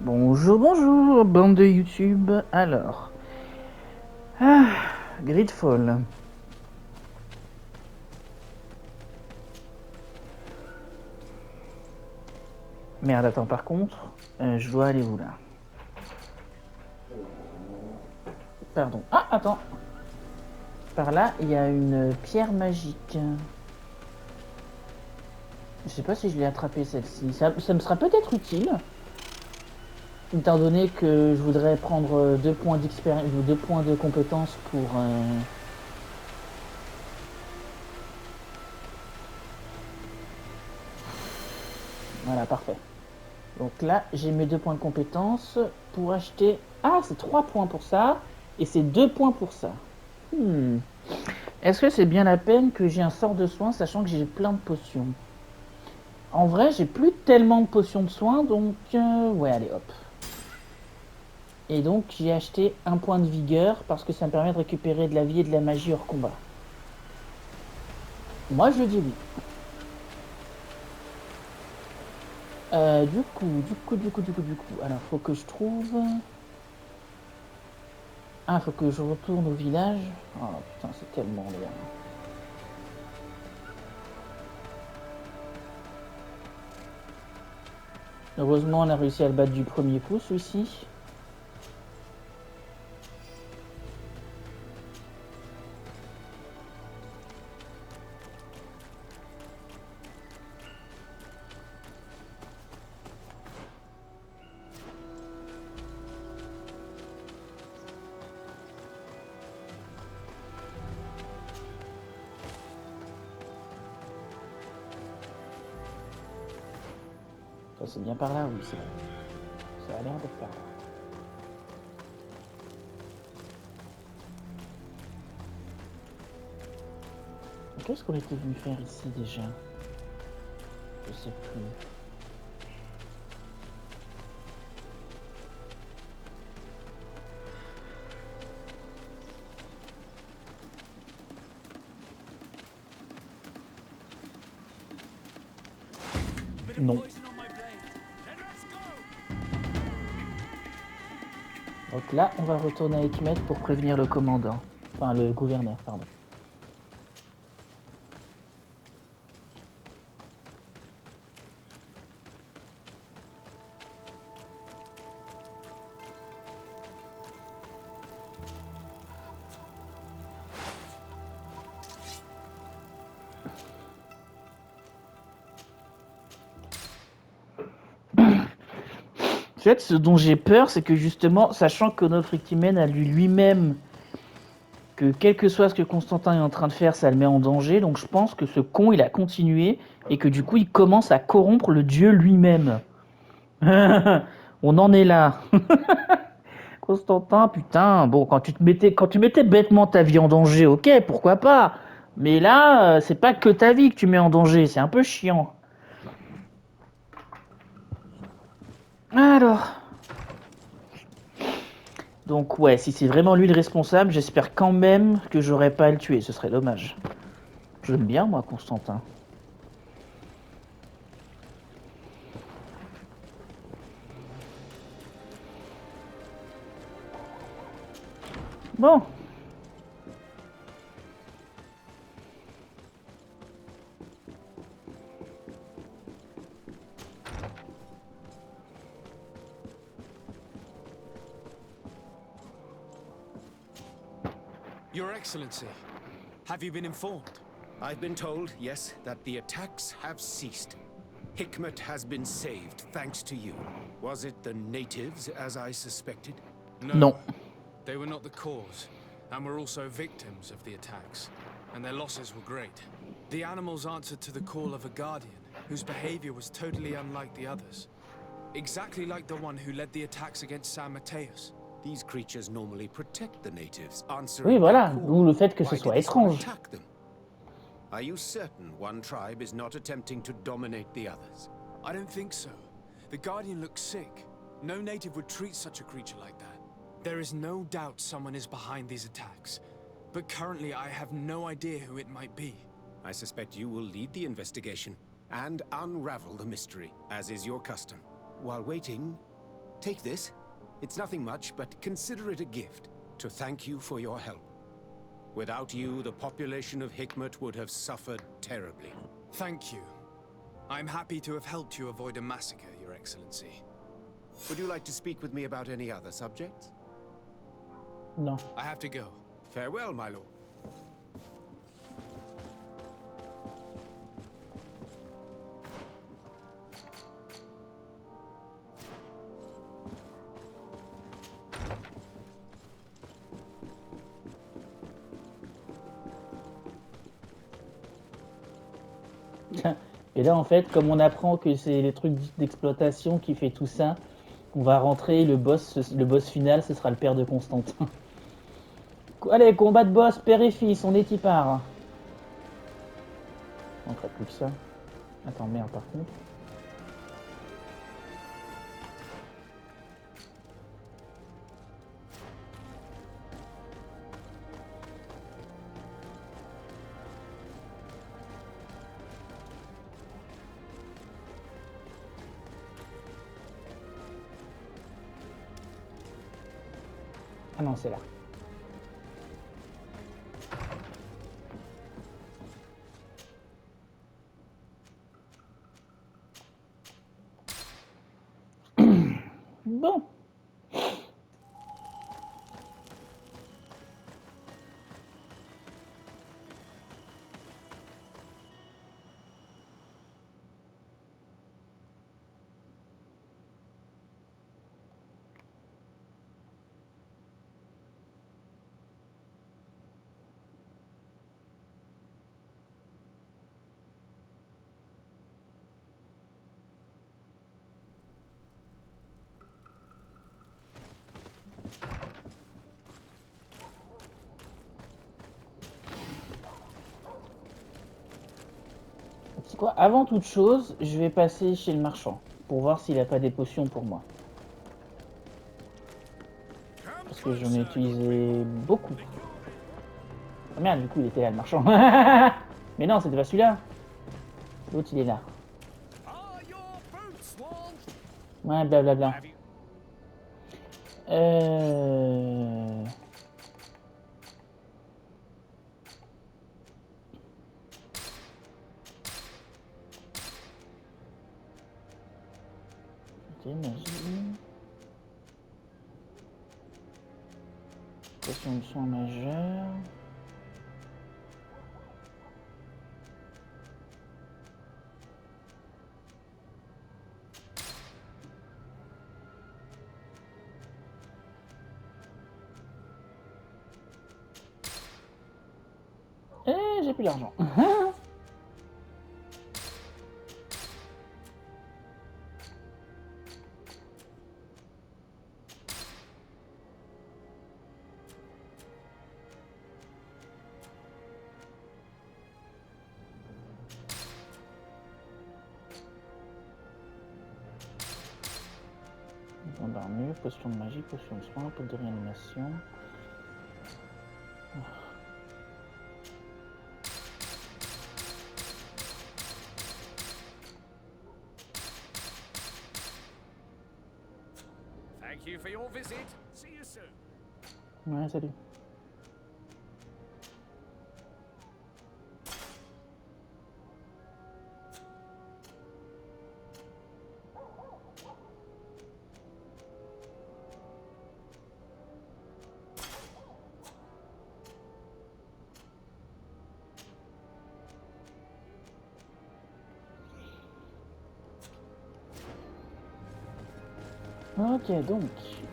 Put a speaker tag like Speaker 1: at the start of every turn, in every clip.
Speaker 1: Bonjour, bonjour, bande de YouTube. Alors, ah, GreedFall. Merde, attends, par contre, je dois aller où là? Pardon. Ah, attends. Par là, il y a une pierre magique. Je sais pas si je l'ai attrapée celle-ci. Ça me sera peut-être utile. Étant donné que je voudrais prendre 2 points d'expérience ou 2 points de compétence pour. Voilà, parfait. Donc là, j'ai mes 2 points de compétence pour acheter. Ah, c'est 3 points pour ça. Et c'est 2 points pour ça. Est-ce que c'est bien la peine que j'ai un sort de soin, sachant que j'ai plein de potions? En vrai, j'ai plus tellement de potions de soin, donc ouais, allez, hop. Et donc, j'ai acheté un point de vigueur, parce que ça me permet de récupérer de la vie et de la magie hors combat. Moi, je dis oui. Du coup, alors, faut que je trouve... Ah, faut que je retourne au village. Oh putain, c'est tellement loin. Heureusement, on a réussi à le battre du premier coup, celui-ci. Ça, c'est bien par là, oui, c'est bon. Ça a l'air d'être par là. Qu'est-ce qu'on était venu faire ici déjà? Je sais plus. Non. Donc là, on va retourner à Hikmet pour prévenir le commandant. Enfin, le gouverneur, pardon. En fait, ce dont j'ai peur, c'est que justement, sachant que notre Hikmet a lui-même que quel que soit ce que Constantin est en train de faire, ça le met en danger. Donc je pense que ce con, il a continué et que du coup, il commence à corrompre le dieu lui-même. On en est là. Constantin, putain, bon, quand tu mettais bêtement ta vie en danger, ok, pourquoi pas. Mais là, c'est pas que ta vie que tu mets en danger, c'est un peu chiant. Alors. Donc ouais, si c'est vraiment lui le responsable, j'espère quand même que j'aurais pas à le tuer, ce serait dommage. Je l'aime bien, moi, Constantin. Bon.
Speaker 2: Your Excellency, have you been informed?
Speaker 3: I've been told, yes, that the attacks have ceased. Hikmet has been saved, thanks to you. Was it the natives, as I suspected?
Speaker 2: No.
Speaker 1: Non.
Speaker 2: They were not the cause, and were also victims of the attacks, and their losses were great. The animals answered to the call of a guardian, whose behavior was totally unlike the others. Exactly like the one who led the attacks against San Mateus.
Speaker 3: These creatures normally protect the natives,
Speaker 1: Oui,
Speaker 3: answering
Speaker 1: voilà,
Speaker 3: their
Speaker 1: d'où
Speaker 3: call.
Speaker 1: le fait que ce
Speaker 3: Why
Speaker 1: soit
Speaker 3: did this one
Speaker 1: étrange.
Speaker 3: attack them? Are you certain one tribe is not attempting to dominate the others?
Speaker 2: I don't think so. The guardian looks sick. No native would treat such a creature like that. There is no doubt someone is behind these attacks, but currently I have no idea who it might be.
Speaker 3: I suspect you will lead the investigation and unravel the mystery, as is your custom. While waiting, take this. It's nothing much, but consider it a gift to thank you for your help. Without you, the population of Hikmet would have suffered terribly.
Speaker 2: Thank you. I'm happy to have helped you avoid a massacre, Your Excellency.
Speaker 3: Would you like to speak with me about any other subjects?
Speaker 1: Non.
Speaker 2: I have to go.
Speaker 3: Farewell, my lord.
Speaker 1: Et là, en fait, comme on apprend que c'est les trucs d'exploitation qui fait tout ça, on va rentrer, le boss final, ce sera le père de Constantin. Allez, combat de boss, père et fils, on est y part. On ferait plus que ça. Attends, merde, par contre. Ah non, c'est là. Bon. C'est quoi? Avant toute chose, je vais passer chez le marchand pour voir s'il a pas des potions pour moi. Parce que j'en ai utilisé beaucoup. Oh merde, du coup il était là le marchand. Mais non, c'était pas celui-là. L'autre il est là. Ouais, blablabla. Ok, magie. Potion de soin majeur. Et j'ai plus d'argent. D'armure, potion de magie, potion de soin, pote de réanimation.
Speaker 3: Thank you for your visit. See you soon.
Speaker 1: Ouais, salut. Ok, donc,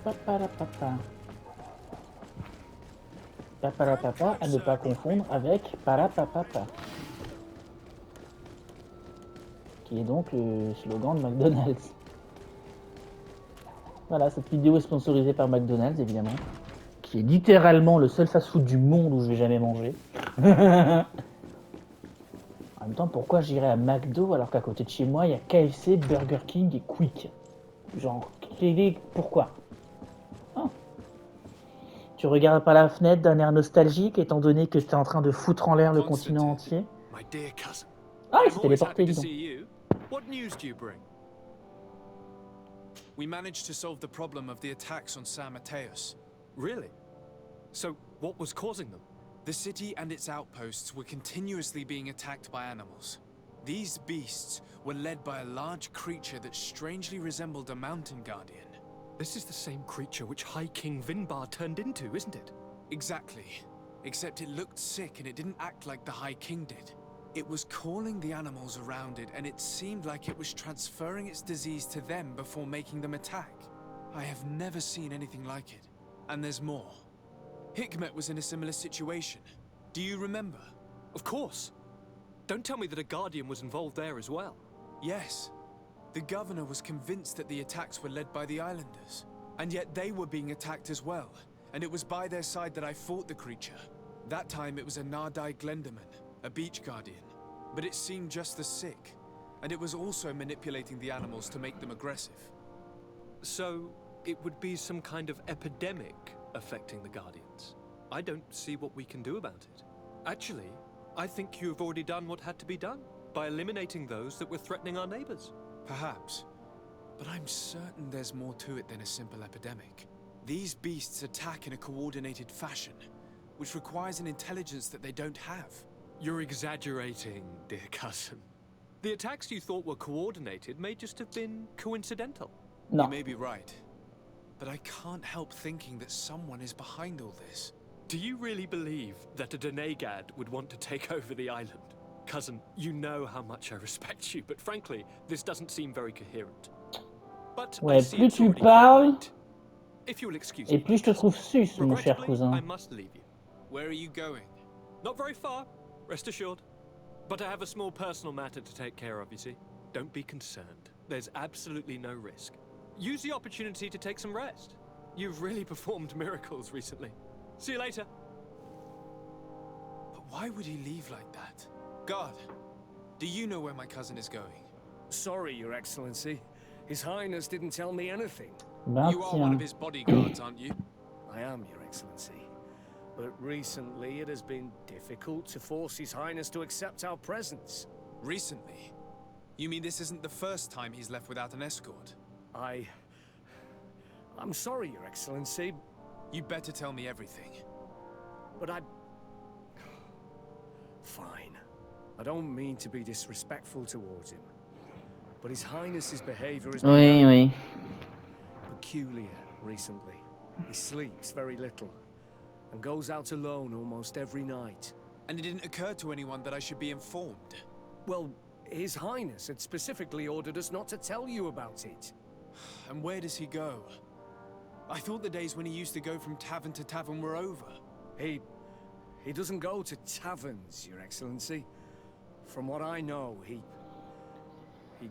Speaker 1: papa. Papa, à ne pas confondre avec parapapapa. Qui est donc le slogan de McDonald's. Voilà, cette vidéo est sponsorisée par McDonald's, évidemment. Qui est littéralement le seul fast-food du monde où je vais jamais manger. En même temps, pourquoi j'irais à McDo alors qu'à côté de chez moi, il y a KFC, Burger King et Quick? Genre, pourquoi? Oh. Tu regardes par la fenêtre d'un air nostalgique, étant donné que tu es en train de foutre en l'air le continent entier. Ah, il s'est téléporté, dis donc.
Speaker 2: We managed to solve the problem of the attacks on San Mateus.
Speaker 4: Really? So, what was causing them?
Speaker 2: The city and its outposts were continuously being attacked by animals. These beasts were led by a large creature that strangely resembled a mountain guardian.
Speaker 4: This is the same creature which High King Vinbar turned into, isn't it?
Speaker 2: Exactly. Except it looked sick and it didn't act like the High King did. It was calling the animals around it, and it seemed like it was transferring its disease to them before making them attack. I have never seen anything like it. And there's more. Hikmet was in a similar situation. Do you remember?
Speaker 4: Of course. Don't tell me that a Guardian was involved there as well.
Speaker 2: Yes. The governor was convinced that the attacks were led by the islanders. And yet they were being attacked as well. And it was by their side that I fought the creature. That time it was a Nardai Glenderman, a beach guardian. But it seemed just as sick. And it was also manipulating the animals to make them aggressive.
Speaker 4: So, it would be some kind of epidemic affecting the Guardians. I don't see what we can do about it. Actually, I think you have already done what had to be done by eliminating those that were threatening our neighbors.
Speaker 2: Perhaps. But I'm certain there's more to it than a simple epidemic. These beasts attack in a coordinated fashion, which requires an intelligence that they don't have.
Speaker 4: You're exaggerating, dear cousin. The attacks you thought were coordinated may just have been coincidental.
Speaker 1: Non.
Speaker 2: You may be right. But I can't help thinking that someone is behind all this.
Speaker 4: Do you really believe that a Denegad would want to take over the island? Cousin, you know how much I respect you, but frankly, this doesn't seem very coherent. But I
Speaker 1: Ouais,
Speaker 4: see
Speaker 1: plus
Speaker 4: it's
Speaker 1: tu
Speaker 4: already
Speaker 1: parles,
Speaker 4: quite late. If you'll excuse
Speaker 1: et
Speaker 4: me,
Speaker 1: plus je te trouve sus, mon cher
Speaker 4: regrettably,
Speaker 1: cousin.
Speaker 4: I must leave you.
Speaker 2: Where are you going?
Speaker 4: Not very far, rest assured. But I have a small personal matter to take care of, you see. Don't be concerned. There's absolutely no risk. Use the opportunity to take some rest. You've really performed miracles recently. See you later.
Speaker 2: But why would he leave like that? Guard, do you know where my cousin is going?
Speaker 5: Sorry, Your Excellency. His Highness didn't tell me anything.
Speaker 1: Ben
Speaker 2: You are one of
Speaker 1: tiens.
Speaker 2: his bodyguards, aren't you?
Speaker 5: I am, Your Excellency. But recently it has been difficult to force His Highness to accept our presence.
Speaker 2: Recently? You mean this isn't the first time he's left without an escort?
Speaker 5: I'm sorry, Your Excellency,
Speaker 2: You better tell me everything.
Speaker 5: but Fine. I don't mean to be disrespectful towards him. But His Highness's behavior has
Speaker 1: Oui,
Speaker 5: been
Speaker 1: oui.
Speaker 5: peculiar recently. He sleeps very little and goes out alone almost every night.
Speaker 2: And it didn't occur to anyone that I should be informed.
Speaker 5: Well, His Highness had specifically ordered us not to tell you about it.
Speaker 2: And where does he go? I thought the days when he used to go from tavern to tavern were over.
Speaker 5: He doesn't go to taverns, Your Excellency. From what I know, he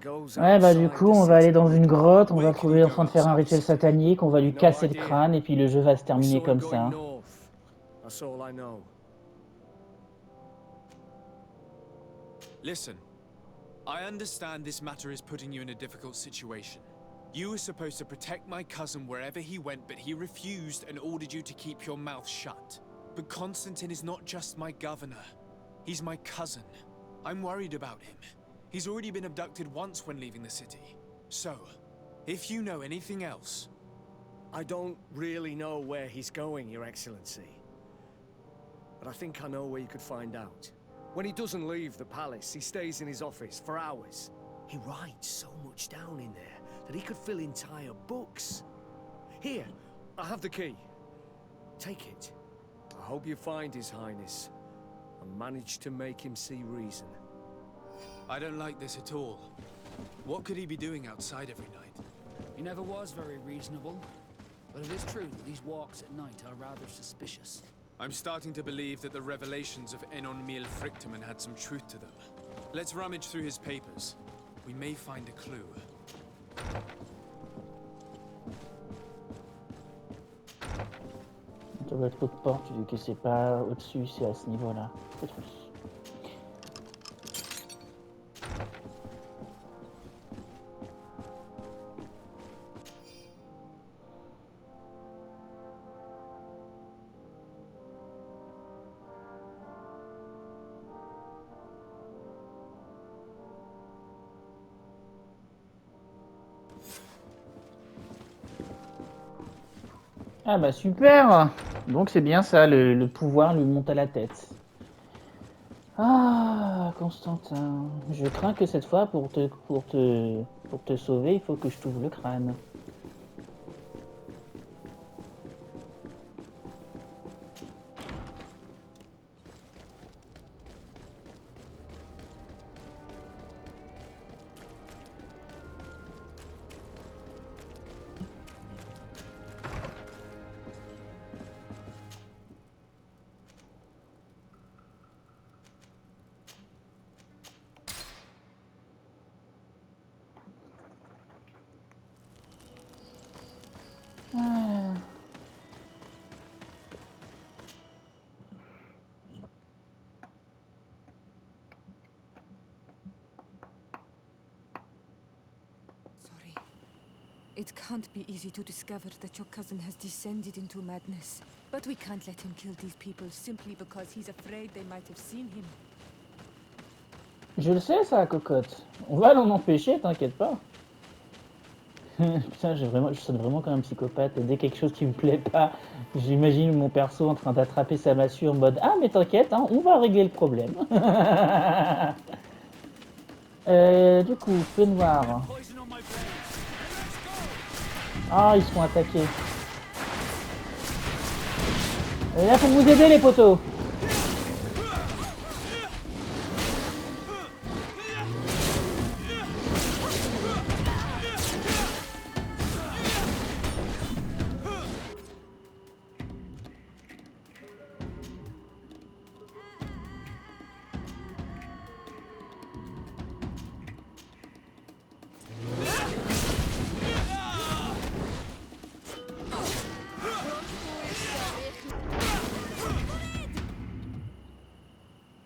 Speaker 5: goes
Speaker 1: Ouais, bah du
Speaker 5: outside
Speaker 1: coup,
Speaker 5: the
Speaker 1: on va aller
Speaker 5: city.
Speaker 1: dans une grotte, on va
Speaker 2: Where
Speaker 1: trouver
Speaker 2: can
Speaker 1: en
Speaker 2: he
Speaker 1: train de
Speaker 2: go
Speaker 1: faire un
Speaker 2: outside
Speaker 1: rituel
Speaker 2: the city?
Speaker 1: satanique, on va lui
Speaker 5: No
Speaker 1: casser le
Speaker 5: idea.
Speaker 1: crâne et puis le jeu va se
Speaker 5: We
Speaker 1: terminer
Speaker 5: saw him
Speaker 1: comme
Speaker 5: going
Speaker 1: ça.
Speaker 5: north. That's all I know.
Speaker 2: Listen, I understand this matter is putting you in a difficult situation. You were supposed to protect my cousin wherever he went, but he refused and ordered you to keep your mouth shut. But Constantine is not just my governor. He's my cousin. I'm worried about him. He's already been abducted once when leaving the city. So, if you know anything else...
Speaker 5: I don't really know where he's going, Your Excellency. But I think I know where you could find out. When he doesn't leave the palace, he stays in his office for hours. He writes so much down in there that he could fill entire books. Here, I have the key. Take it. I hope you find His Highness and manage to make him see reason.
Speaker 2: I don't like this at all. What could he be doing outside every night?
Speaker 6: He never was very reasonable. But it is true that these walks at night are rather suspicious.
Speaker 2: I'm starting to believe that the revelations of Enon Miel Frichtemann had some truth to them. Let's rummage through his papers. We may find a clue.
Speaker 1: Ça doit être l'autre porte, vu que c'est pas au-dessus, c'est à ce niveau-là. Petrus. Ah bah super. Donc c'est bien ça, le pouvoir lui monte à la tête. Ah, Constantin, je crains que cette fois, pour te sauver, il faut que je t'ouvre le crâne. Ah.
Speaker 7: Sorry. It can't be easy to discover that your cousin has descended into madness. But we can't let him kill these people simply because he's afraid they might have seen him.
Speaker 1: Je le sais ça, cocotte. On va l'en empêcher, t'inquiète pas. Putain, je sonne vraiment comme un psychopathe. Dès quelque chose qui me plaît pas, j'imagine mon perso en train d'attraper sa massue en mode ah mais t'inquiète, hein, on va régler le problème. Du coup, feu noir. Ah, ils se font attaquer. Là pour vous aider les potos.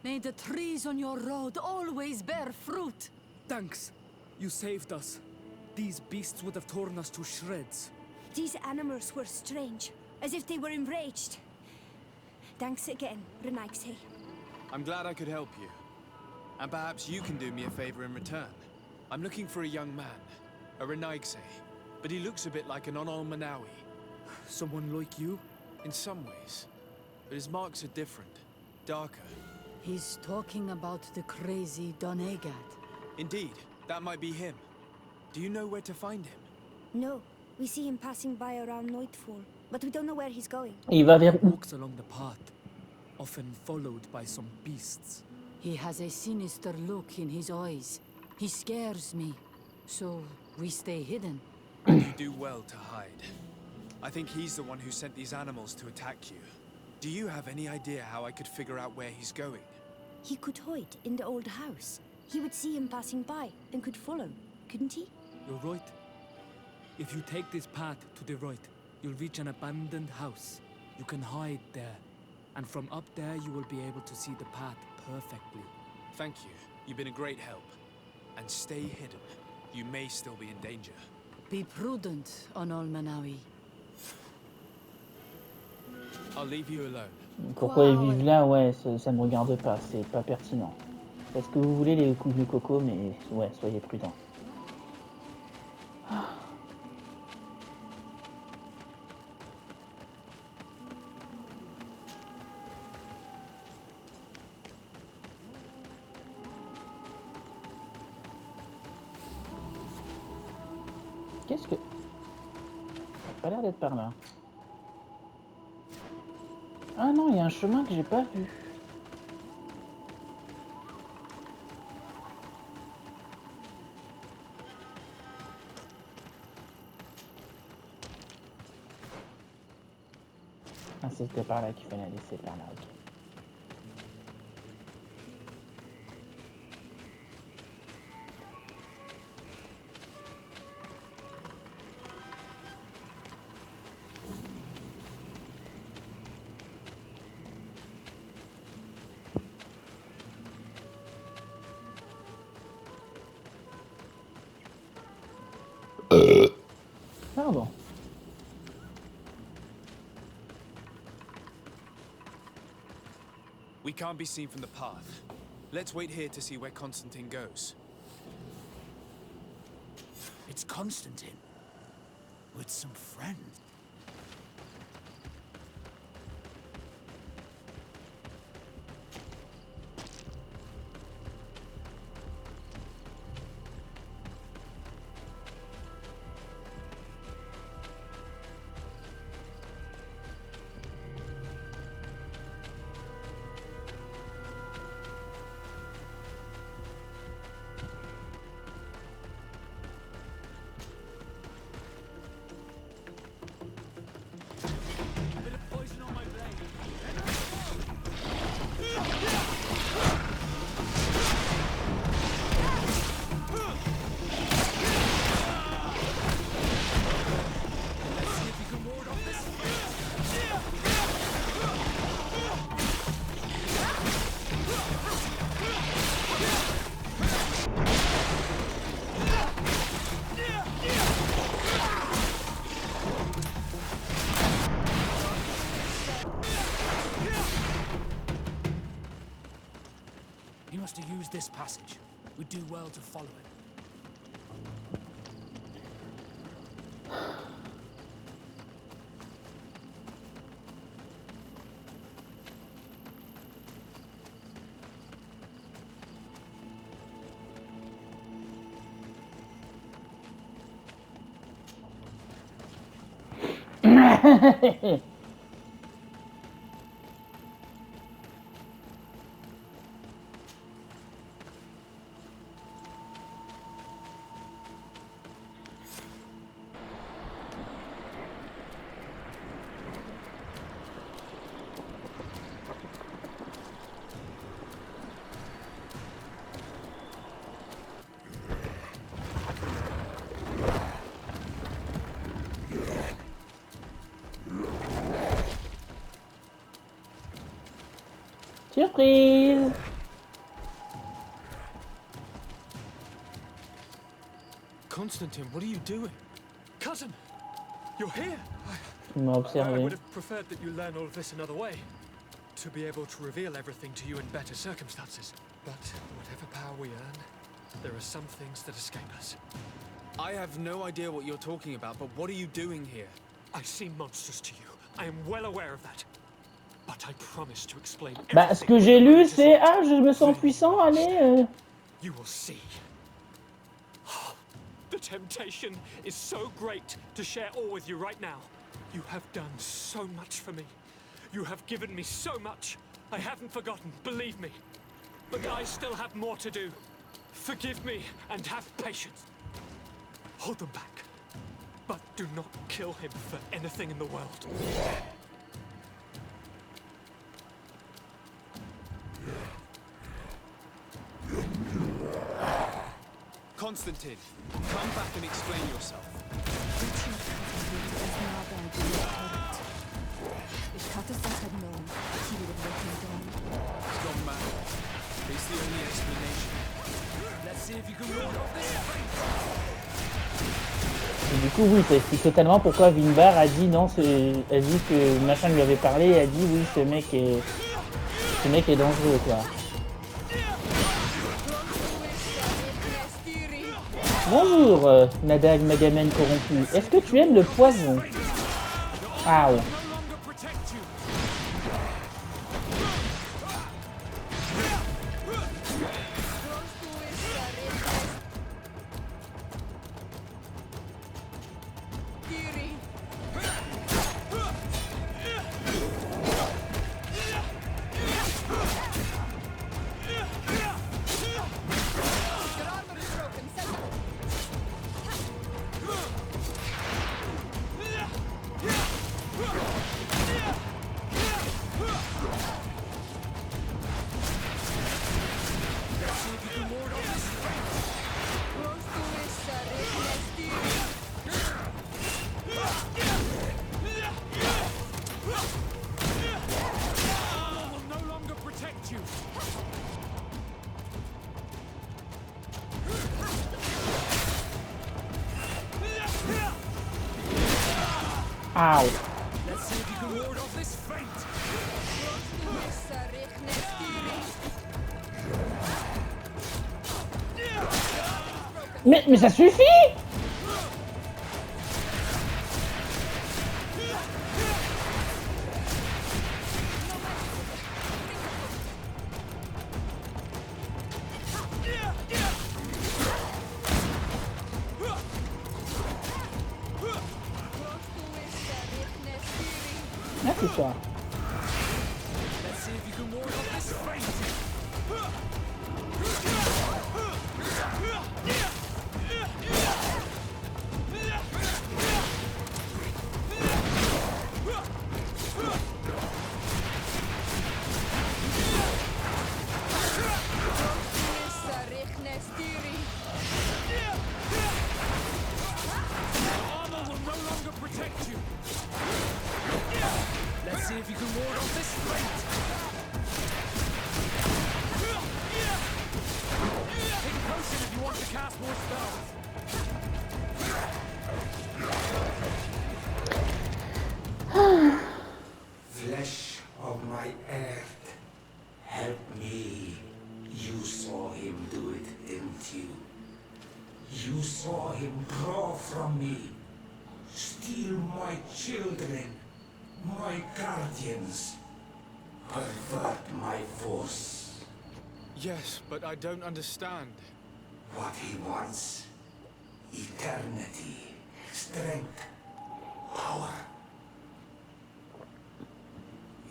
Speaker 7: May the trees on your road always bear fruit.
Speaker 5: Thanks. You saved us. These beasts would have torn us to shreds.
Speaker 8: These animals were strange, as if they were enraged. Thanks again, Renaigse.
Speaker 2: I'm glad I could help you. And perhaps you can do me a favor in return. I'm looking for a young man, a Renaigse, but he looks a bit like an Onol Manawi.
Speaker 5: Someone like you?
Speaker 2: In some ways. But his marks are different, darker.
Speaker 6: He's talking about the crazy Donegat.
Speaker 2: Indeed, that might be him. Do you know where to find him?
Speaker 8: No, we see him passing by around nightfall, but we don't know where he's going.
Speaker 1: Il va vers où?
Speaker 5: Walks along the path, often followed by some beasts.
Speaker 6: He has a sinister look in his eyes. He scares me. So we stay hidden.
Speaker 2: You do well to hide. I think he's the one who sent these animals to attack you. Do you have any idea how I could figure out where he's going?
Speaker 8: He could hide in the old house. He would see him passing by and could follow, couldn't he?
Speaker 5: You're right. If you take this path to the right, you'll reach an abandoned house. You can hide there. And from up there, you will be able to see the path perfectly.
Speaker 2: Thank you. You've been a great help. And stay hidden. You may still be in danger.
Speaker 6: Be prudent, Onol Manawi.
Speaker 2: I'll leave you alone.
Speaker 1: Pourquoi ils vivent là? Ouais, ça me regarde pas, c'est pas pertinent. Parce que vous voulez les coups de coco, mais ouais, soyez prudents. Qu'est-ce que... Ça a pas l'air d'être par là. Ah non, il y a un chemin que j'ai pas vu. Ah, c'était par là qu'il fallait aller, c'est par là, ok. Pardon.
Speaker 2: We can't be seen from the path. Let's wait here to see where Constantine goes.
Speaker 5: It's Constantine. With some friends.
Speaker 2: this passage. We do well to follow it.
Speaker 1: Surprise!
Speaker 2: Constantine, what are you doing?
Speaker 4: Cousin, you're here.
Speaker 1: Il m'a
Speaker 4: I
Speaker 1: observé.
Speaker 4: would have preferred that you learn all of this another way, to be able to reveal everything to you in better circumstances. But whatever power we earn, there are some things that escape us.
Speaker 2: I have no idea what you're talking about, but what are you doing here?
Speaker 4: I seem monstrous to you. I am well aware of that. But I promise to explain
Speaker 1: Bah, ce que j'ai lu, c'est ah, je me sens
Speaker 4: Then
Speaker 1: puissant, allez.
Speaker 4: you will see. The temptation is so great to share all with you right now. You have done so much for me. You have given me so much. I haven't forgotten, believe me. But I still have more to do. Forgive me and have patience. Hold them back. But do not kill him for anything in the world.
Speaker 2: Constantine, come back and explain yourself.
Speaker 7: Ich hatte das had known. He would have let him down.
Speaker 2: He's gone mad. It's the only explanation. Let's see if you can ward off this fate.
Speaker 1: Et du coup, oui, ça explique totalement pourquoi Vinbar a dit non, elle dit que machin lui avait parlé et a dit oui, ce mec est dangereux, quoi. Bonjour, Nadag Magamen corrompu. Est-ce que tu aimes le poison? Ah ouais. Ow.
Speaker 2: Let's see if you can ward off this fate.
Speaker 1: Mais ça suffit! Ah, c'est ça.
Speaker 2: Let's see if you can ward off this fate. Armor will no longer protect you. Let's see if you can ward off this fate. Take a potion if you want to cast more spells.
Speaker 9: Flesh of my earth, help me. You saw him my children, my guardians, pervert my force.
Speaker 2: Yes, but I don't understand.
Speaker 9: What he wants: eternity, strength, power.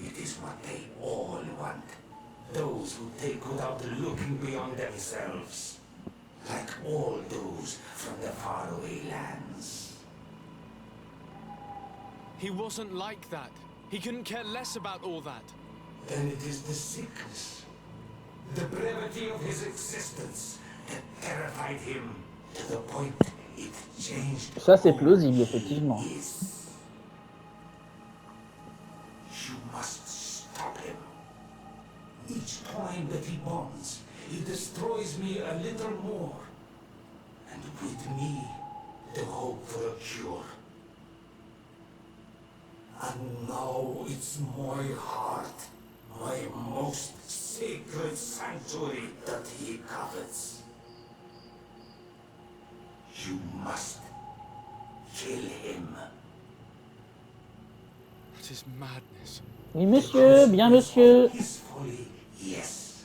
Speaker 9: It is what they all want. Those who take without looking beyond themselves. Like all those from the faraway lands.
Speaker 2: He wasn't like that. He couldn't care less about all that.
Speaker 9: Then it is the sickness, the brevity of his existence that terrified him to the point it changed.
Speaker 1: Ça, c'est plausible, effectivement.
Speaker 9: You must stop him. Each time that he bonds, he destroys me a little more. And with me, the hope for a cure. And now it's my heart, my most sacred sanctuary that he covets. You must kill him.
Speaker 2: That is madness.
Speaker 1: Oui, monsieur, bien monsieur.
Speaker 9: His folly, yes.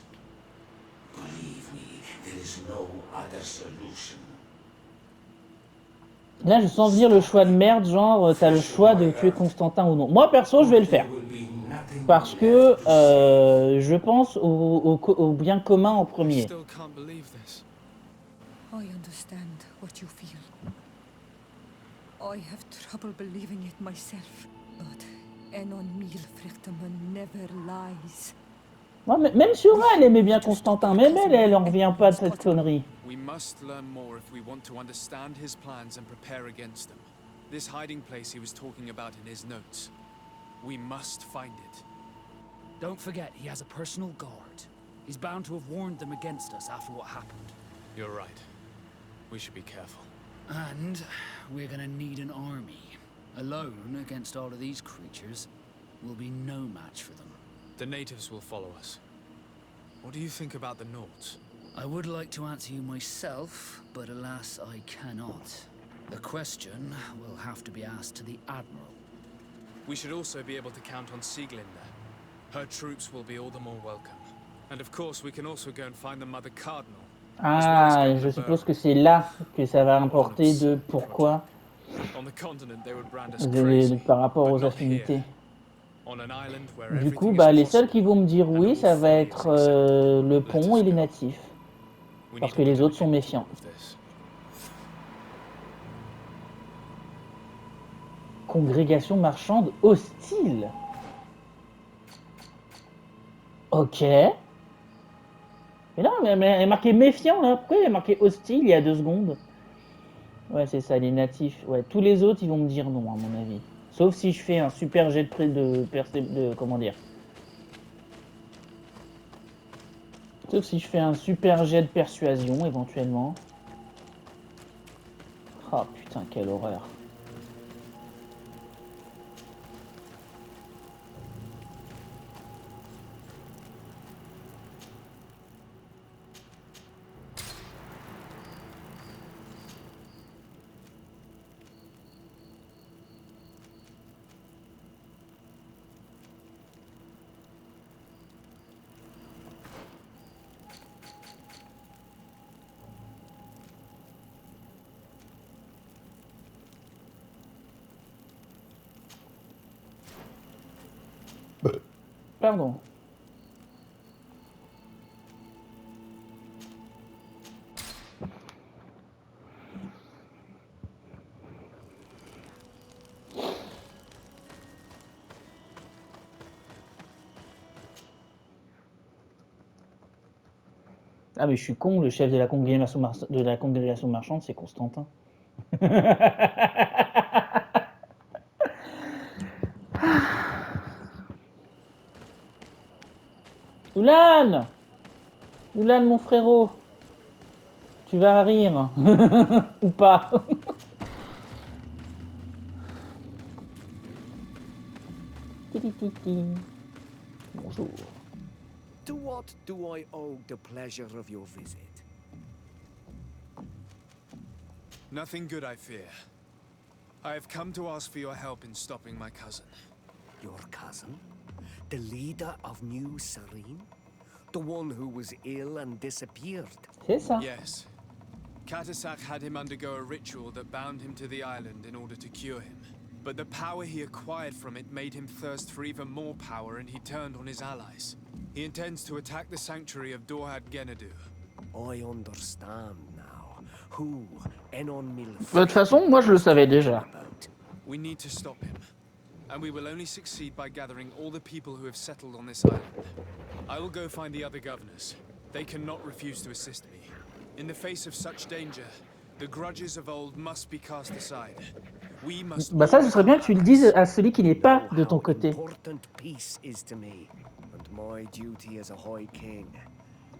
Speaker 9: Believe me, there is no other solution.
Speaker 1: Là, je sens venir le choix de merde, genre, t'as le choix de tuer Constantin ou non. Moi, perso, je vais le faire. Parce que je pense au bien commun en
Speaker 2: I
Speaker 1: premier.
Speaker 2: still can't believe this.
Speaker 7: I understand what you feel. I have trouble believing it myself. But Enon Milfrichteman never lies.
Speaker 1: Ouais, même Sura, elle aimait bien Constantin. Même elle en revient pas de cette connerie.
Speaker 2: We must learn more if we want to understand his plans and prepare against them. This hiding place he was talking about in his notes. We must find it.
Speaker 10: Don't forget, he has a personal guard. He's bound to have warned them against us after what happened.
Speaker 2: You're right. We should be careful.
Speaker 10: And we're gonna need an army. Alone against all of these creatures will be no match for them.
Speaker 2: The natives will follow us. What do you think about the Nords?
Speaker 10: I would like to answer you myself, but alas, I cannot. The question will have to be asked to the Admiral.
Speaker 2: We should also be able to count on Sieglinde. Her troops will be all the more welcome. And of course, we can also go and find the Mother Cardinal.
Speaker 1: Ah, je suppose que c'est là que ça va importer de pourquoi
Speaker 2: On the continent, they would brand us crazy,
Speaker 1: par rapport
Speaker 2: but
Speaker 1: aux
Speaker 2: not
Speaker 1: affinités.
Speaker 2: here. On an island where
Speaker 1: Du coup,
Speaker 2: everything is
Speaker 1: bah, les seuls
Speaker 2: possible
Speaker 1: qui vont me dire
Speaker 2: and
Speaker 1: oui,
Speaker 2: all
Speaker 1: ça va
Speaker 2: folly is
Speaker 1: être
Speaker 2: acceptable.
Speaker 1: le
Speaker 2: Let
Speaker 1: pont
Speaker 2: us
Speaker 1: et les
Speaker 2: go.
Speaker 1: natifs.
Speaker 2: We
Speaker 1: Parce
Speaker 2: need
Speaker 1: que
Speaker 2: to
Speaker 1: les
Speaker 2: put an
Speaker 1: autres sont
Speaker 2: end to
Speaker 1: méfiants.
Speaker 2: all of this.
Speaker 1: Congrégation marchande hostile. Ok. Mais là, elle est marquée méfiant, là. Pourquoi il est marqué hostile il y a 2 secondes? Ouais, c'est ça, les natifs. Ouais, tous les autres, ils vont me dire non, à mon avis. Sauf si je fais un super jet de comment dire. Sauf si je fais un super jet de persuasion, éventuellement. Oh putain, quelle horreur. Pardon. Ah mais je suis con, le chef de la congrégation marchande, c'est Constantin. Oulan, Oulan, mon frérot, tu vas rire ou pas? Bonjour.
Speaker 5: To what do I owe the pleasure of your visit?
Speaker 2: Nothing good, I fear. I have come to ask for your help in stopping my cousin.
Speaker 5: Your cousin? The leader of New Serene? The one who was ill and disappeared?
Speaker 1: C'est ça.
Speaker 2: Yes. Katasak had him undergo a ritual that bound him to the island in order to cure him. But the power he acquired from it made him thirst for even more power, and he turned on his allies. He intends to attack the sanctuary of Dorhad Genadu.
Speaker 5: I understand now. Who Enon
Speaker 1: De toute façon, moi je le savais déjà.
Speaker 2: We need to stop him. And we will only succeed by gathering all the people who have settled on this island. I will go find the other governors. They cannot refuse to assist me. In the face of such danger, the grudges of old must be cast aside. We must...
Speaker 1: Bah ça, ce serait bien que tu le dises à celui qui n'est pas de ton côté.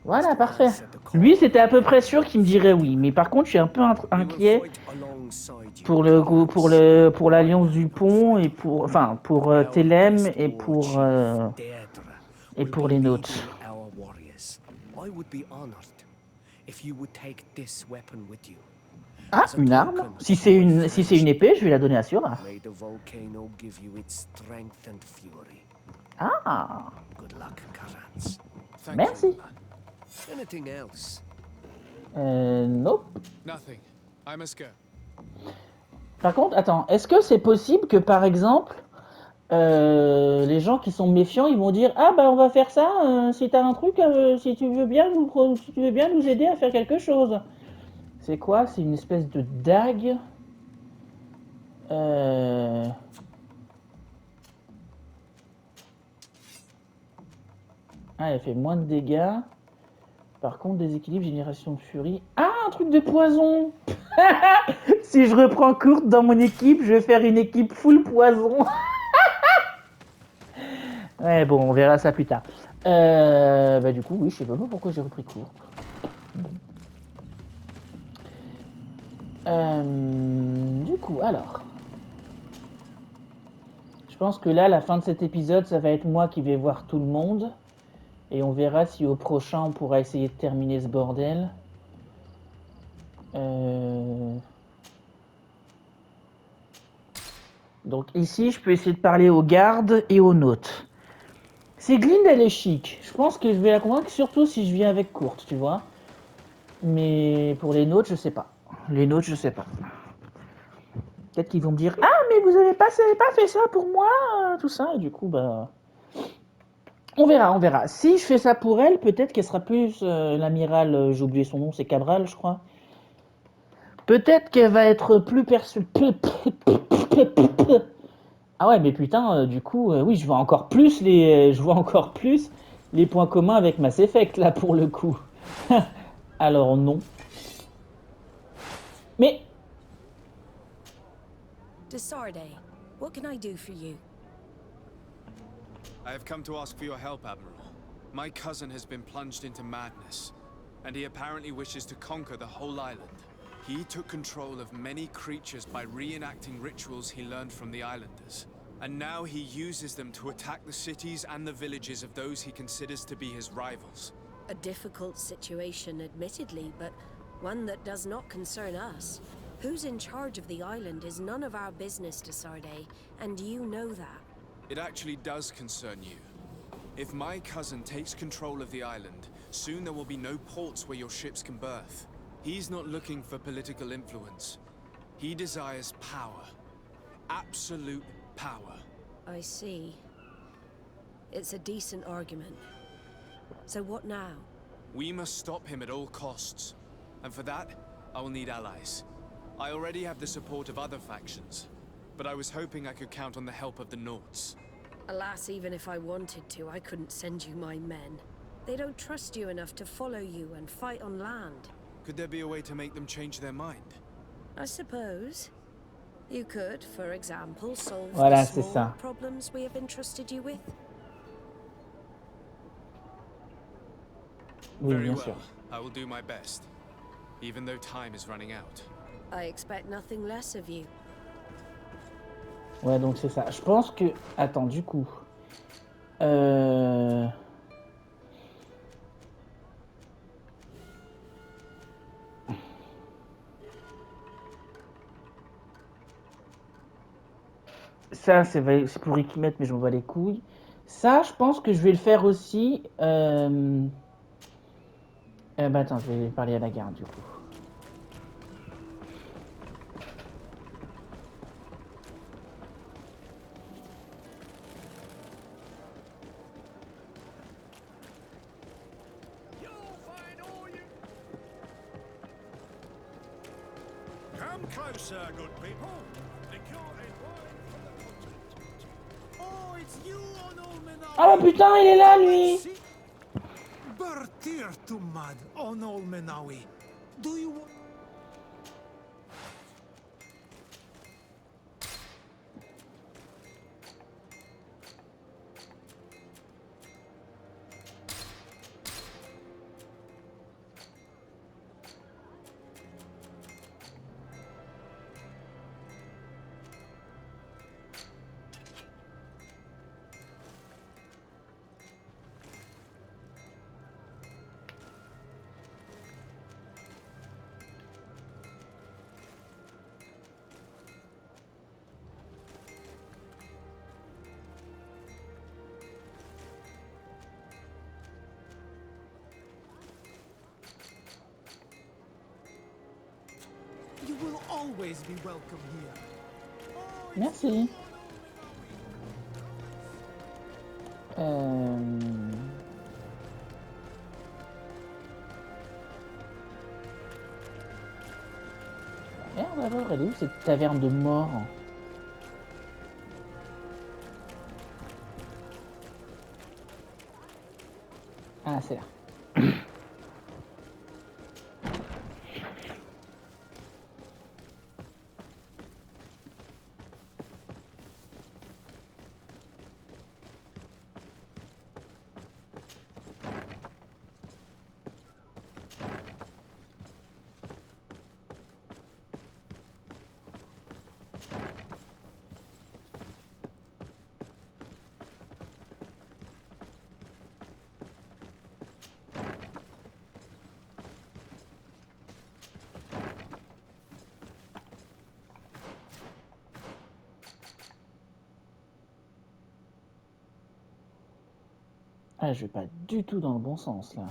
Speaker 1: Voilà, parfait. Lui, c'était à peu près sûr qu'il me dirait oui, mais par contre, je suis un peu inquiet pour l'alliance du pont et pour Télème et pour les nôtres. Ah, une arme. Si c'est une épée, je vais la donner à Sura. Ah. Merci. Nope.
Speaker 2: Nothing. I must go.
Speaker 1: Par contre, attends, est-ce que c'est possible que par exemple, les gens qui sont méfiants, ils vont dire ah bah on va faire ça, si t'as un truc, si tu veux bien nous aider à faire quelque chose. C'est quoi? C'est une espèce de dague. Ah, elle fait moins de dégâts. Par contre, déséquilibre, génération de furie. Ah, un truc de poison. Si je reprends Kurt dans mon équipe, je vais faire une équipe full poison. Ouais, bon, on verra ça plus tard. Bah du coup, oui, je sais pas pourquoi j'ai repris Kurt. Du coup, alors. Je pense que là, la fin de cet épisode, ça va être moi qui vais voir tout le monde. Et on verra si au prochain, on pourra essayer de terminer ce bordel. Donc ici, je peux essayer de parler aux gardes et aux notes. Sieglinde, elle est chic. Je pense que je vais la convaincre, surtout si je viens avec Kurt, tu vois. Mais pour les notes, je sais pas. Les notes, je sais pas. Peut-être qu'ils vont me dire « Ah, mais vous avez pas fait ça pour moi !» Tout ça, et du coup, bah... On verra. Si je fais ça pour elle, peut-être qu'elle sera plus l'amiral, j'ai oublié son nom, c'est Cabral, je crois. Peut-être qu'elle va être plus Ah ouais, mais putain, du coup, oui, je vois encore plus les points communs avec Mass Effect, là, pour le coup. Alors non. Mais...
Speaker 8: Desarde, what can I do for you?
Speaker 2: I have come to ask for your help, Admiral. My cousin has been plunged into madness, and he apparently wishes to conquer the whole island. He took control of many creatures by reenacting rituals he learned from the islanders. And now he uses them to attack the cities and the villages of those he considers to be his rivals.
Speaker 8: A difficult situation, admittedly, but one that does not concern us. Who's in charge of the island is none of our business, Desarde, and you know that.
Speaker 2: It actually does concern you. If my cousin takes control of the island, soon there will be no ports where your ships can berth. He's not looking for political influence. He desires power. Absolute power.
Speaker 8: I see. It's a decent argument. So what now?
Speaker 2: We must stop him at all costs. And for that, I will need allies. I already have the support of other factions, but I was hoping I could count on the help of the Nords.
Speaker 8: Alas, even if I wanted to, I couldn't send you my men. They don't trust you enough to follow you and fight on land.
Speaker 2: Could there be a way to make them change their mind?
Speaker 8: I suppose. You could, for example, solve
Speaker 1: Voilà,
Speaker 8: the
Speaker 1: c'est
Speaker 8: small
Speaker 1: ça.
Speaker 8: problems we have entrusted you with.
Speaker 1: Oui,
Speaker 2: Very
Speaker 1: bien
Speaker 2: well.
Speaker 1: sûr.
Speaker 2: I will do my best, even though time is running out.
Speaker 8: I expect nothing less of you.
Speaker 1: Ouais, donc c'est ça. Je pense que... Attends, du coup... Ça, c'est pour Hikmet, mais je m'en bats les couilles. Ça, je pense que je vais le faire aussi. Bah attends, je vais parler à la garde du coup.
Speaker 11: Come closer, good people. Liqueur and wine from the continent. Oh, it's you, Onolmenawi.
Speaker 1: Ah bah putain, il est là lui.
Speaker 11: Bertir to mud, Onolmenawi. Do you want... You will always be welcome here.
Speaker 1: Merci. Merde alors, elle est où cette taverne de mort? Ah, c'est là. Ah, je vais pas du tout dans le bon sens là.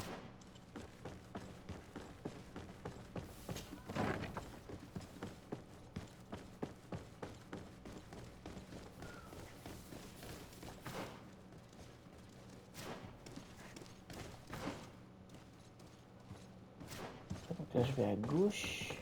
Speaker 1: Donc là, je vais à gauche.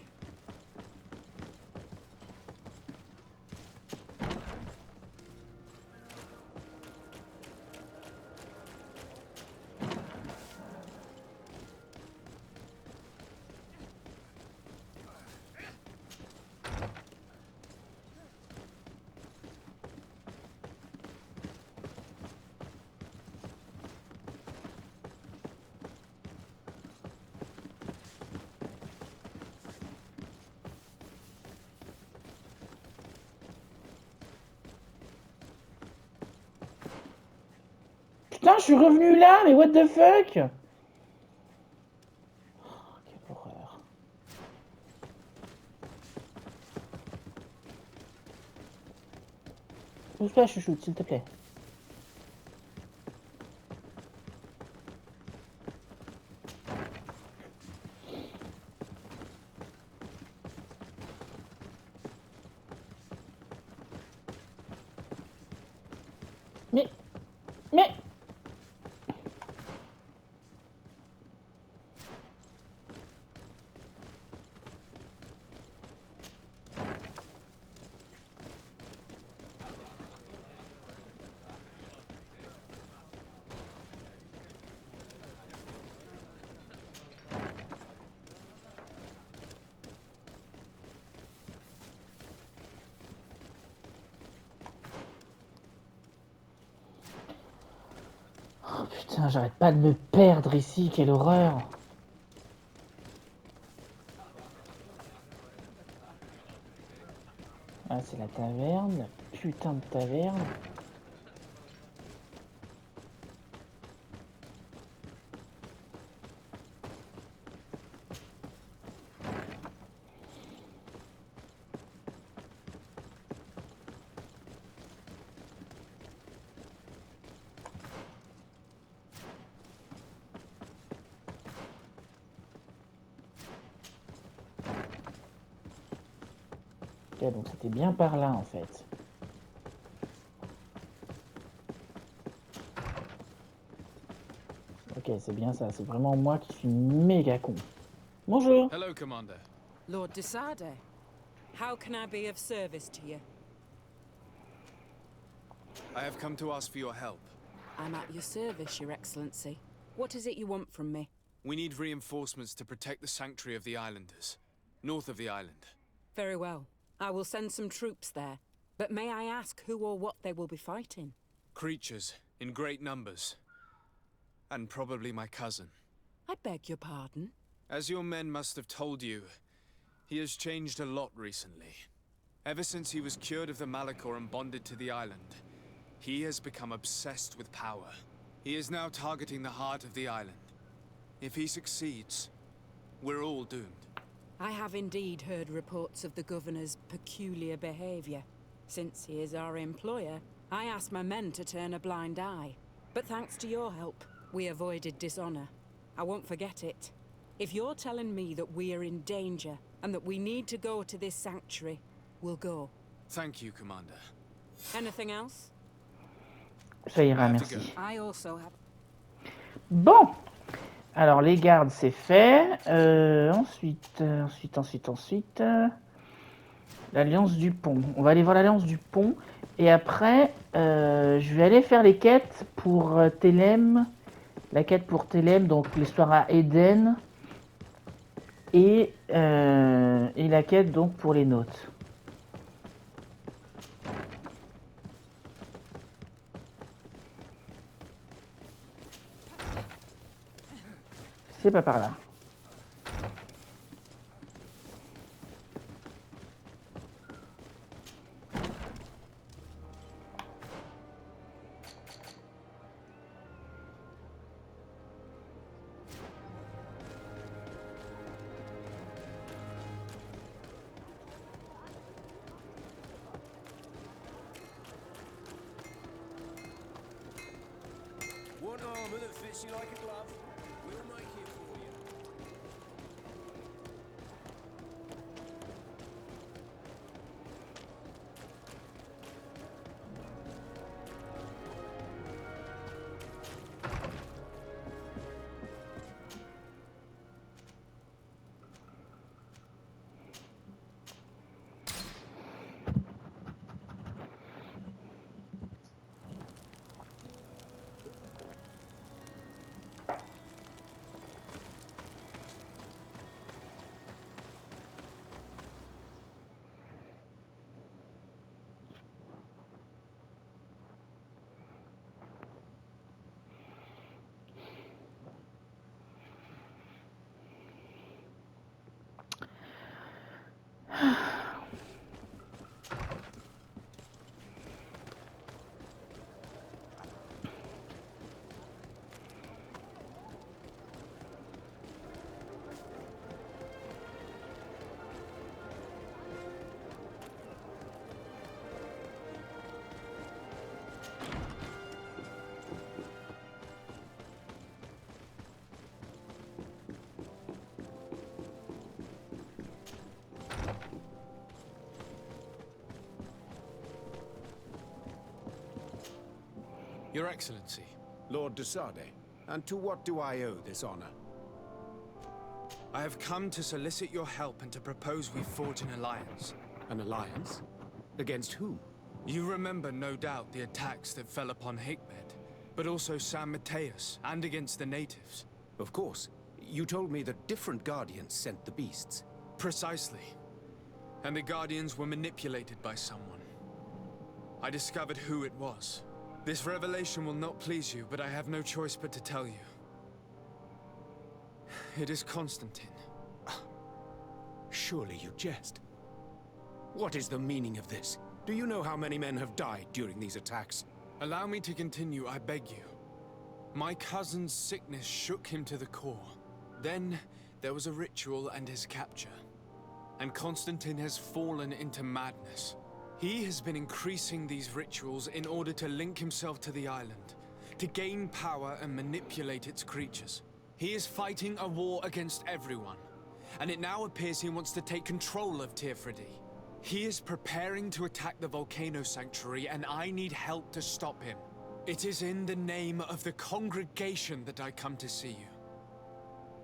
Speaker 1: Putain, je suis revenu là, mais what the fuck? Oh, quelle horreur. Bouge pas, chouchoute, s'il te plaît. Mais... Oh putain, j'arrête pas de me perdre ici, quelle horreur. Ah, c'est la taverne, la putain de taverne. Ok, donc c'était bien par là en fait. Ok, c'est bien ça. C'est vraiment moi qui suis méga con. Bonjour.
Speaker 2: Hello, Commander.
Speaker 6: Lord Desade, how can I be of service to you?
Speaker 2: I have come to ask for your help.
Speaker 6: I'm at your service, Your Excellency. What is it you want from me?
Speaker 2: We need reinforcements to protect the sanctuary of the islanders, north of the island.
Speaker 6: Very well. I will send some troops there. But may I ask who or what they will be fighting?
Speaker 2: Creatures, in great numbers. And probably my cousin.
Speaker 6: I beg your pardon?
Speaker 2: As your men must have told you, he has changed a lot recently. Ever since he was cured of the Malachor and bonded to the island, he has become obsessed with power. He is now targeting the heart of the island. If he succeeds, we're all doomed.
Speaker 6: I have indeed heard reports of the Governor's peculiar behavior. Since he is our employer, I asked my men to turn a blind eye. But thanks to your help, we avoided dishonor. I won't forget it. If you're telling me that we are in danger, and that we need to go to this sanctuary, we'll go.
Speaker 2: Thank you, Commander.
Speaker 6: Anything else?
Speaker 1: Ça ira, merci.
Speaker 6: I also have...
Speaker 1: Bon. Alors, les gardes, c'est fait. Ensuite, l'Alliance du Pont. On va aller voir l'Alliance du Pont. Et après, je vais aller faire les quêtes pour Thélème. La quête pour Thélème, donc l'histoire à Eden. Et la quête donc pour les notes. C'est pas par là.
Speaker 11: Want armor that fits you like a glove? We'll make it for you.
Speaker 2: Your Excellency.
Speaker 3: Lord Desade, and to what do I owe this honor?
Speaker 2: I have come to solicit your help and to propose we forge an alliance.
Speaker 3: An alliance? Against who?
Speaker 2: You remember, no doubt, the attacks that fell upon Hikmet, but also San Mateus, and against the natives.
Speaker 3: Of course. You told me that different Guardians sent the beasts.
Speaker 2: Precisely. And the Guardians were manipulated by someone. I discovered who it was. This revelation will not please you, but I have no choice but to tell you. It is Constantine.
Speaker 3: Surely you jest. What is the meaning of this? Do you know how many men have died during these attacks?
Speaker 2: Allow me to continue, I beg you. My cousin's sickness shook him to the core. Then, there was a ritual and his capture. And Constantine has fallen into madness. He has been increasing these rituals in order to link himself to the island, to gain power and manipulate its creatures. He is fighting a war against everyone, and it now appears he wants to take control of Teerfredi. He is preparing to attack the volcano sanctuary, and I need help to stop him. It is in the name of the congregation that I come to see you.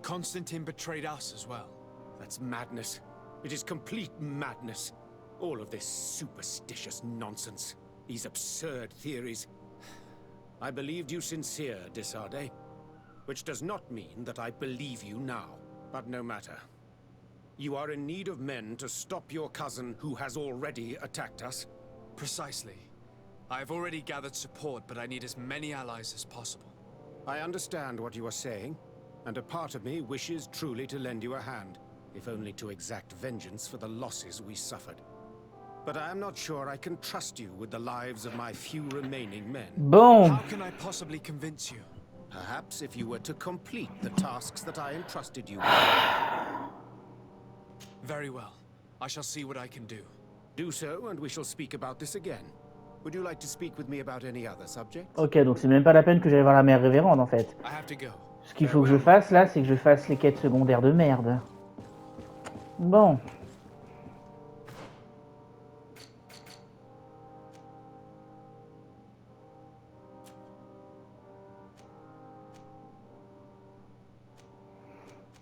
Speaker 2: Constantine betrayed us as well.
Speaker 3: That's madness. It is complete madness. All of this superstitious nonsense. These absurd theories. I believed you sincere, Desarde. Which does not mean that I believe you now. But no matter. You are in need of men to stop your cousin who has already attacked us.
Speaker 2: Precisely. I have already gathered support, but I need as many allies as possible.
Speaker 3: I understand what you are saying, and a part of me wishes truly to lend you a hand, if only to exact vengeance for the losses we suffered. But I am not sure I can trust you with the lives of my few remaining men.
Speaker 1: Bon.
Speaker 2: How can I possibly convince you?
Speaker 3: Perhaps if you were to complete the tasks that I entrusted you with.
Speaker 2: Very well. I shall see what I can do.
Speaker 3: Do so, and we shall speak about this again. Would you like to speak with me about any other subject?
Speaker 1: Ok, donc c'est même pas la peine que j'aille voir la mère révérende en fait.
Speaker 2: I have to go.
Speaker 1: Ce qu'il faut que je fasse là, c'est que je fasse les quêtes secondaires de merde. Bon.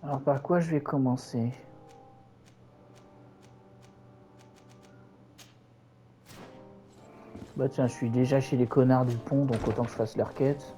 Speaker 1: Alors par quoi je vais commencer? Bah tiens, je suis déjà chez les connards du pont, donc autant que je fasse leur quête.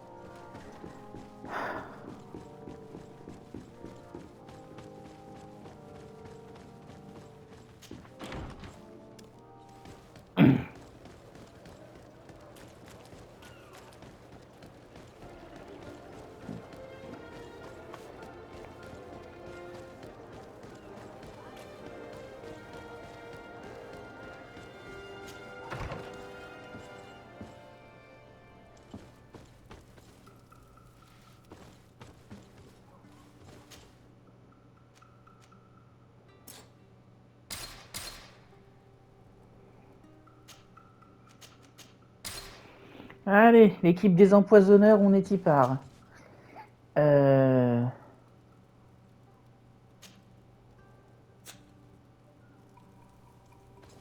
Speaker 1: Allez, l'équipe des empoisonneurs, on est y part.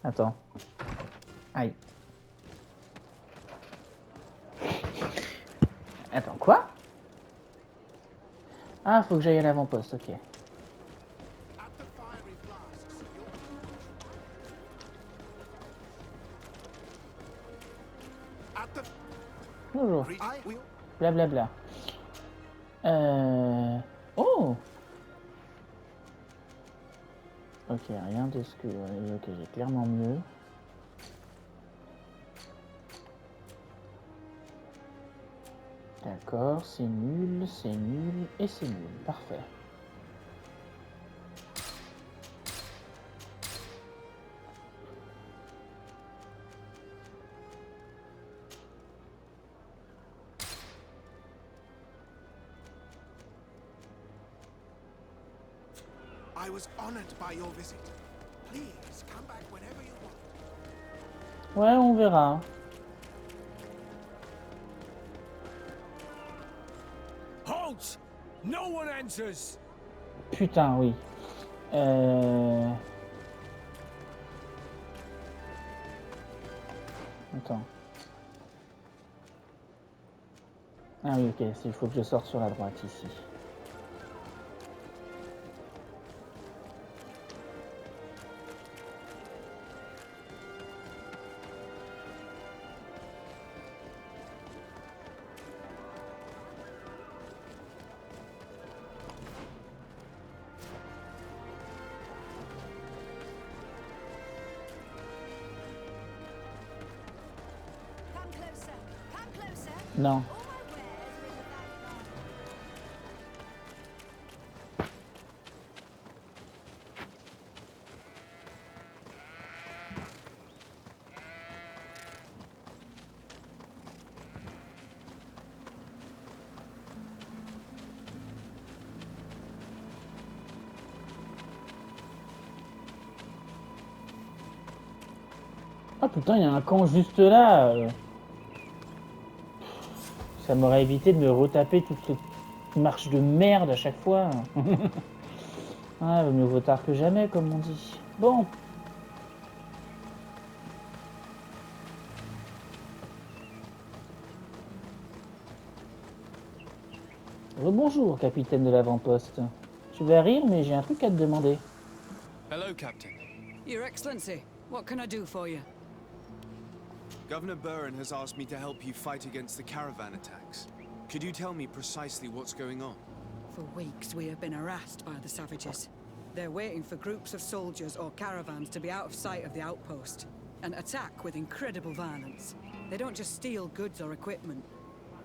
Speaker 1: Attends. Aïe. Attends, quoi? Ah, faut que j'aille à l'avant-poste, ok. Bonjour. Blablabla. Oh! Ok, rien de ce que... Ok, j'ai clairement mieux. D'accord, c'est nul et c'est nul. Parfait.
Speaker 11: I was honored by your visit. Please come back whenever you want.
Speaker 1: Ouais, on verra.
Speaker 5: Halt! No one enters!
Speaker 1: Putain, oui. Attends. Ah oui, ok, il faut que je sorte sur la droite ici. Non. Ah putain, il y a un camp juste là. Ça m'aurait évité de me retaper toute cette marche de merde à chaque fois. Ah, mieux vaut tard que jamais, comme on dit. Bon. Rebonjour, capitaine de l'avant-poste. Tu vas rire, mais j'ai un truc à te demander.
Speaker 2: Hello, Captain.
Speaker 6: Your Excellency, what can I do for you?
Speaker 2: Governor Burren has asked me to help you fight against the caravan attacks. Could you tell me precisely what's going on?
Speaker 6: For weeks we have been harassed by the savages. They're waiting for groups of soldiers or caravans to be out of sight of the outpost and attack with incredible violence. They don't just steal goods or equipment.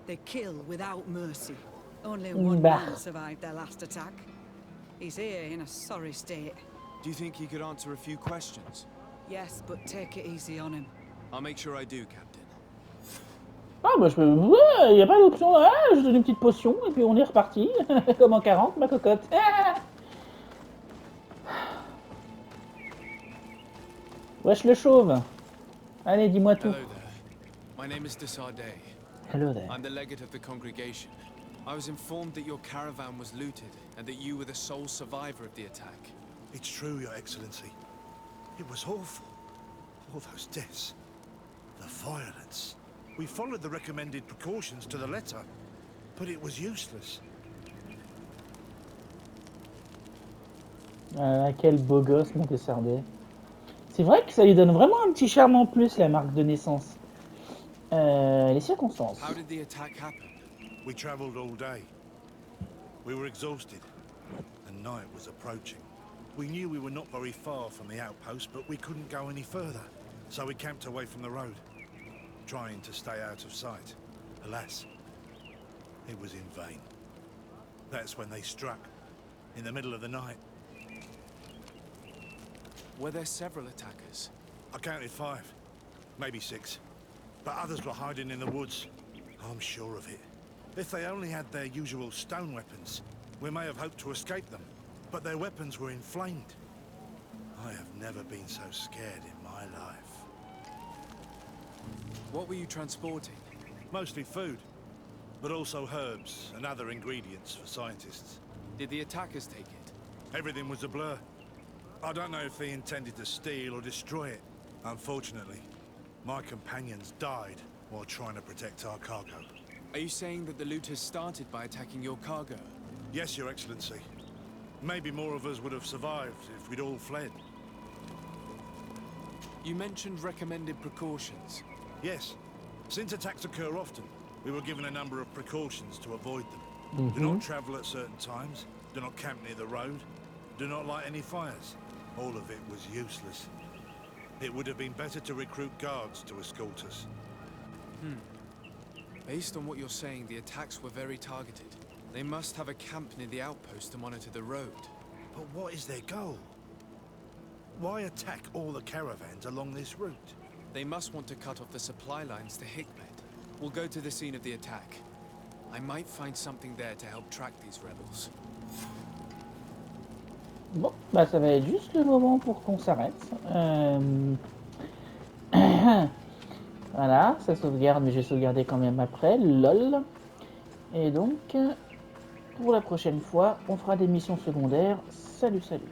Speaker 6: They kill without mercy. Only one man survived their last attack. He's here in a sorry state.
Speaker 2: Do you think he could answer a few questions?
Speaker 6: Yes, but take it easy on him.
Speaker 2: I'll make sure I do, Captain.
Speaker 1: Ah bah je peux... Ouais, y a pas d'option. Ah, je donne une petite potion et puis on est reparti. Comme en 40, ma cocotte. Ah wesh le chauve. Allez, dis-moi tout.
Speaker 2: Hello there. My name is Desardet.
Speaker 1: Hello there.
Speaker 2: I'm the legate of the congregation. I was informed that your caravan was looted and that you were the sole survivor of the attack.
Speaker 11: It's true, Your Excellency. It was awful. All those deaths. The violence. We followed the recommended precautions to the letter, but it was useless.
Speaker 1: Quel beau gosse, mon Desardet. C'est vrai que ça lui donne vraiment un petit charme en plus, la marque de naissance. Les circonstances.
Speaker 2: How did the attack happen?
Speaker 11: We traveled all day. We were exhausted, and night was approaching. We knew we were not very far from the outpost, but we couldn't go any further, so we camped away from the road, trying to stay out of sight. Alas, it was in vain. That's when they struck, in the middle of the night.
Speaker 2: Were there several attackers?
Speaker 11: I counted 5, maybe 6, but others were hiding in the woods. I'm sure of it. If they only had their usual stone weapons, we may have hoped to escape them, but their weapons were inflamed. I have never been so scared in my life.
Speaker 2: What were you transporting?
Speaker 11: Mostly food, but also herbs and other ingredients for scientists.
Speaker 2: Did the attackers take it?
Speaker 11: Everything was a blur. I don't know if they intended to steal or destroy it. Unfortunately, my companions died while trying to protect our cargo.
Speaker 2: Are you saying that the looters started by attacking your cargo?
Speaker 11: Yes, Your Excellency. Maybe more of us would have survived if we'd all fled.
Speaker 2: You mentioned recommended precautions.
Speaker 11: Yes. Since attacks occur often, we were given a number of precautions to avoid them. Do not travel at certain times, do not camp near the road, do not light any fires. All of it was useless. It would have been better to recruit guards to escort us.
Speaker 2: Based on what you're saying, the attacks were very targeted. They must have a camp near the outpost to monitor the road.
Speaker 11: But what is their goal? Why attack all the caravans along this route?
Speaker 2: They must want to cut off the supply lines to Hikmet. We'll go to the scene of the attack. I might find something there to help track these rebels.
Speaker 1: Bon, bah ça va être juste le moment pour qu'on s'arrête. Voilà, ça sauvegarde, mais j'ai sauvegardé quand même après, lol. Et donc, pour la prochaine fois, on fera des missions secondaires. Salut, salut.